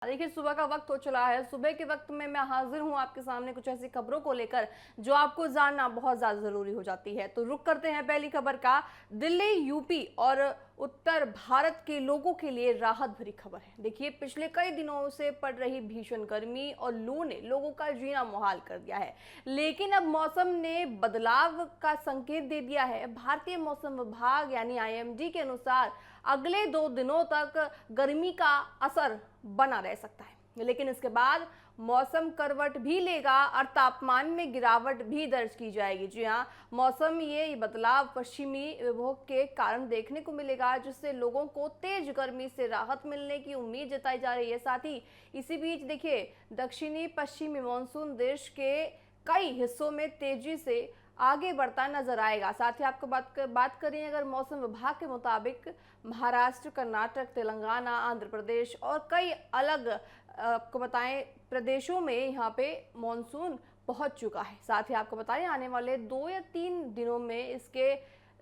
देखिए, सुबह का वक्त हो चला है। सुबह के वक्त में मैं हाजिर हूं आपके सामने कुछ ऐसी खबरों को लेकर जो आपको जानना बहुत ज्यादा जरूरी हो जाती है। तो रुक करते हैं पहली खबर का। दिल्ली, यूपी और उत्तर भारत के लोगों के लिए राहत भरी खबर है। देखिए, पिछले कई दिनों से पड़ रही भीषण गर्मी और लू ने लोगों का जीना मुहाल कर दिया है, लेकिन अब मौसम ने बदलाव का संकेत दे दिया है। भारतीय मौसम विभाग यानी आईएमडी के अनुसार अगले 2 दिनों तक गर्मी का असर बना रह सकता है, लेकिन इसके बाद मौसम करवट भी लेगा और तापमान में गिरावट भी दर्ज की जाएगी। जी हाँ, मौसम ये बदलाव पश्चिमी विक्षोभ के कारण देखने को मिलेगा, जिससे लोगों को तेज गर्मी से राहत मिलने की उम्मीद जताई जा रही है। साथ ही इसी बीच देखिए, दक्षिणी पश्चिमी मानसून देश के कई हिस्सों में तेजी से आगे बढ़ता नजर आएगा। साथ ही आपको बात करें अगर मौसम विभाग के मुताबिक महाराष्ट्र, कर्नाटक, तेलंगाना, आंध्र प्रदेश और कई अलग आपको बताएं प्रदेशों में यहाँ पे मॉनसून पहुंच चुका है। साथ ही आपको बताएं आने वाले 2 या 3 दिनों में इसके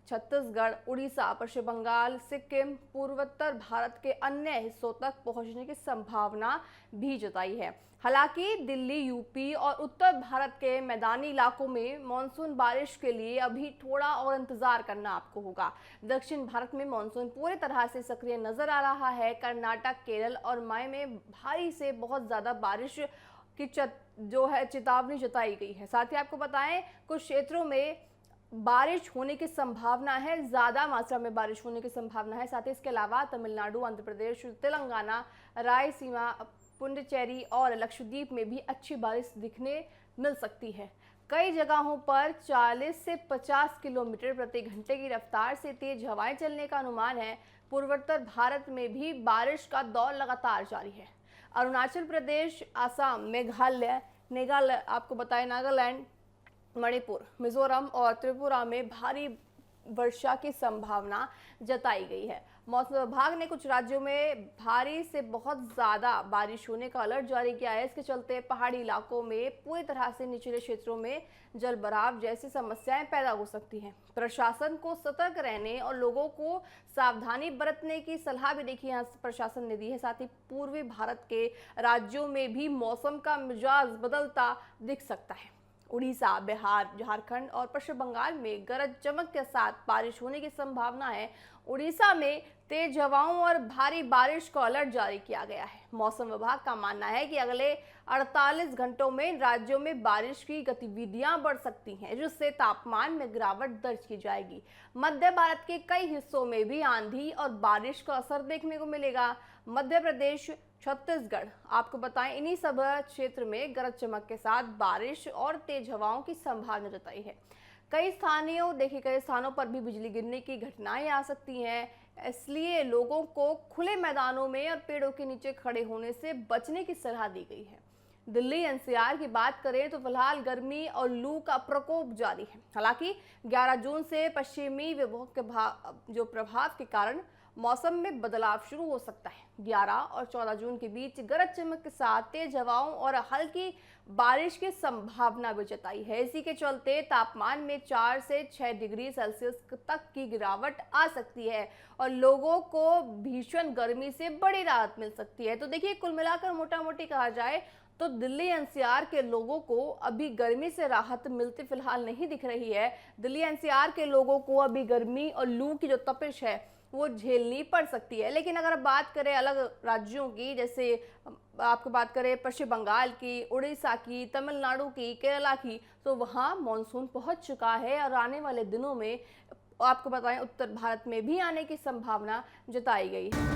छत्तीसगढ़, उड़ीसा, पश्चिम बंगाल, सिक्किम, पूर्वोत्तर भारत के अन्य हिस्सों तक पहुंचने की संभावना भी जताई है। हालांकि दिल्ली, यूपी और उत्तर भारत के मैदानी इलाकों में मानसून बारिश के लिए अभी थोड़ा और इंतजार करना आपको होगा। दक्षिण भारत में मानसून पूरी तरह से सक्रिय नजर आ रहा है। कर्नाटक, केरल और मई में भारी से बहुत ज्यादा बारिश की चेतावनी जताई गई है। साथ ही आपको बताएं कुछ क्षेत्रों में बारिश होने की संभावना है, ज्यादा मात्रा में बारिश होने की संभावना है। साथ ही इसके अलावा तमिलनाडु, आंध्र प्रदेश, तेलंगाना, रायलसीमा, पुडुचेरी और लक्षद्वीप में भी अच्छी बारिश दिखने मिल सकती है। कई जगहों पर 40 से 50 किलोमीटर प्रति घंटे की रफ्तार से तेज हवाएं चलने का अनुमान है। पूर्वोत्तर भारत में भी बारिश का दौर लगातार जारी है। अरुणाचल प्रदेश, आसाम, मेघालय आपको बताएं, नागालैंड, मणिपुर, मिजोरम और त्रिपुरा में भारी वर्षा की संभावना जताई गई है। मौसम विभाग ने कुछ राज्यों में भारी से बहुत ज्यादा बारिश होने का अलर्ट जारी किया है। इसके चलते पहाड़ी इलाकों में पूरी तरह से निचले क्षेत्रों में जलभराव जैसी समस्याएं पैदा हो सकती हैं। प्रशासन को सतर्क रहने और लोगों को सावधानी बरतने की सलाह भी देखिए यहाँ प्रशासन ने दी है। साथ ही पूर्वी भारत के राज्यों में भी मौसम का मिजाज बदलता दिख सकता है। उड़ीसा, बिहार, झारखंड और पश्चिम बंगाल में गरज चमक के साथ बारिश होने की संभावना है। उड़ीसा में तेज हवाओं और भारी बारिश का अलर्ट जारी किया गया है। मौसम विभाग का मानना है कि अगले 48 घंटों में इन राज्यों में बारिश की गतिविधियां बढ़ सकती हैं, जिससे तापमान में गिरावट दर्ज की जाएगी। मध्य भारत के कई हिस्सों में भी आंधी और बारिश का असर देखने को मिलेगा। मध्य प्रदेश, छत्तीसगढ़ आपको बताएं, इन्हीं सब क्षेत्र में गरज चमक के साथ बारिश और तेज हवाओं की संभावना जताई है। कई स्थानों पर भी बिजली गिरने की घटनाएं आ सकती हैं, इसलिए लोगों को खुले मैदानों में और पेड़ों के नीचे खड़े होने से बचने की सलाह दी गई है। दिल्ली एनसीआर की बात करें तो फिलहाल गर्मी और लू का प्रकोप जारी है। हालांकि 11 जून से पश्चिमी विक्षोभ के प्रभाव के कारण मौसम में बदलाव शुरू हो सकता है। 11 और 14 जून के बीच गरज चमक के साथ तेज हवाओं और हल्की बारिश की संभावना भी जताई है। इसी के चलते तापमान में 4 से 6 डिग्री सेल्सियस तक की गिरावट आ सकती है और लोगों को भीषण गर्मी से बड़ी राहत मिल सकती है। तो देखिए, कुल मिलाकर मोटा मोटी कहा जाए तो दिल्ली एनसीआर के लोगों को अभी गर्मी से राहत मिलती फिलहाल नहीं दिख रही है। दिल्ली एनसीआर के लोगों को अभी गर्मी और लू की जो तपिश है वो झेलनी पड़ सकती है। लेकिन अगर बात करें अलग राज्यों की, जैसे आपको बात करें पश्चिम बंगाल की, उड़ीसा की, तमिलनाडु की, केरला की, तो वहाँ मॉनसून पहुँच चुका है और आने वाले दिनों में आपको बताएं उत्तर भारत में भी आने की संभावना जताई गई है।